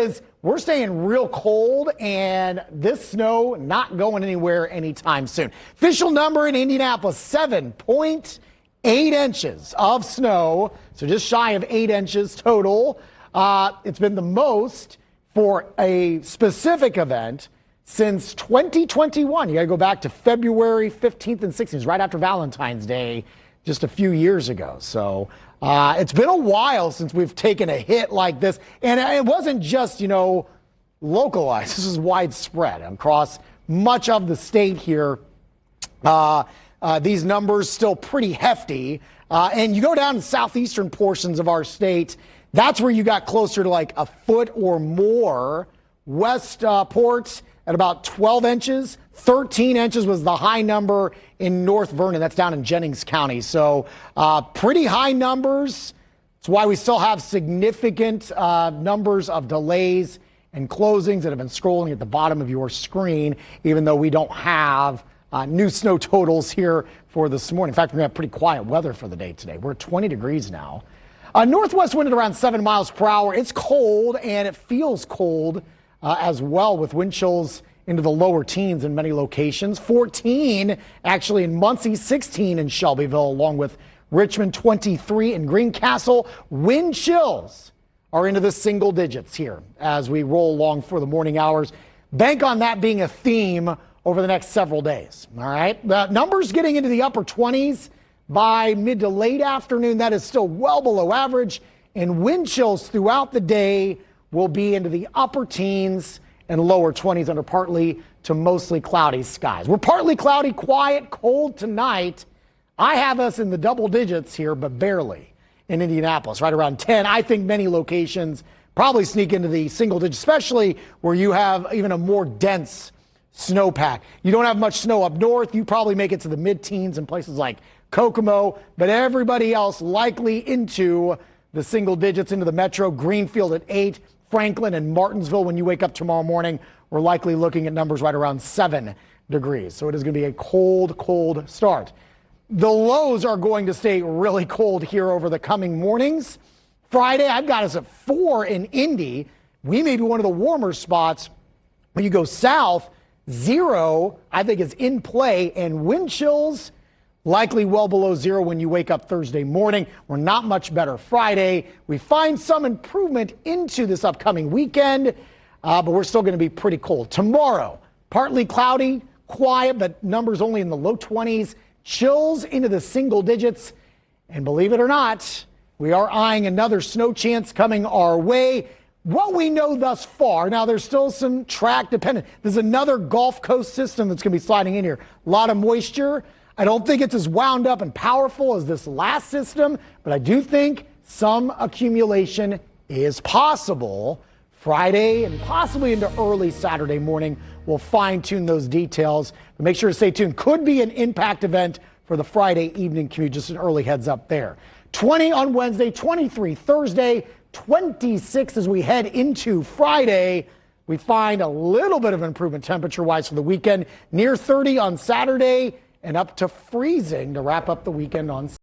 is, we're staying real cold, and this snow not going anywhere anytime soon. Official number in Indianapolis, 7.8 inches of snow, so just shy of 8 inches total. It's been the most for a specific event since 2021. You got to go back to February 15th and 16th, right after Valentine's Day, just a few years ago. So it's been a while since we've taken a hit like this. And it wasn't just, localized. This is widespread across much of the state here. These numbers still pretty hefty. And you go down to southeastern portions of our state, that's where you got closer to like a foot or more. Westport at about 12 inches. 13 inches was the high number in North Vernon. That's down in Jennings County. So pretty high numbers. That's why we still have significant numbers of delays and closings that have been scrolling at the bottom of your screen, even though we don't have new snow totals here for this morning. In fact, we're going to have pretty quiet weather for the day today. We're at 20 degrees now. Northwest wind at around 7 miles per hour. It's cold, and it feels cold as well, with wind chills into the lower teens in many locations. 14 actually in Muncie, 16 in Shelbyville, along with Richmond, 23 in Greencastle. Wind chills are into the single digits here as we roll along for the morning hours. Bank on that being a theme over the next several days. All right. The numbers getting into the upper 20s by mid to late afternoon. That is still well below average. And wind chills throughout the day will be into the upper teens and lower 20s under partly to mostly cloudy skies. We're partly cloudy, quiet, cold tonight. I have us in the double digits here, but barely in Indianapolis, right around 10. I think many locations probably sneak into the single digits, especially where you have even a more dense snowpack. You don't have much snow up north. You probably make it to the mid-teens in places like Kokomo, but everybody else likely into the single digits, into the metro. Greenfield at 8, Franklin and Martinsville, when you wake up tomorrow morning, we're likely looking at numbers right around 7 degrees. So it is going to be a cold, cold start. The lows are going to stay really cold here over the coming mornings. Friday, I've got us at 4 in Indy. We may be one of the warmer spots. When you go south, 0, I think, is in play, and wind chills likely well below 0 when you wake up Thursday morning. We're not much better Friday. We find some improvement into this upcoming weekend, but we're still going to be pretty cold. Tomorrow, partly cloudy, quiet, but numbers only in the low 20s. Chills into the single digits. And believe it or not, we are eyeing another snow chance coming our way. What we know thus far, now there's still some track dependent. There's another Gulf Coast system that's going to be sliding in here. A lot of moisture. I don't think it's as wound up and powerful as this last system, but I do think some accumulation is possible. Friday and possibly into early Saturday morning, we'll fine-tune those details. But make sure to stay tuned. Could be an impact event for the Friday evening commute, just an early heads up there. 20 on Wednesday, 23 Thursday, 26 as we head into Friday. We find a little bit of improvement temperature-wise for the weekend, near 30 on Saturday, and up to freezing to wrap up the weekend on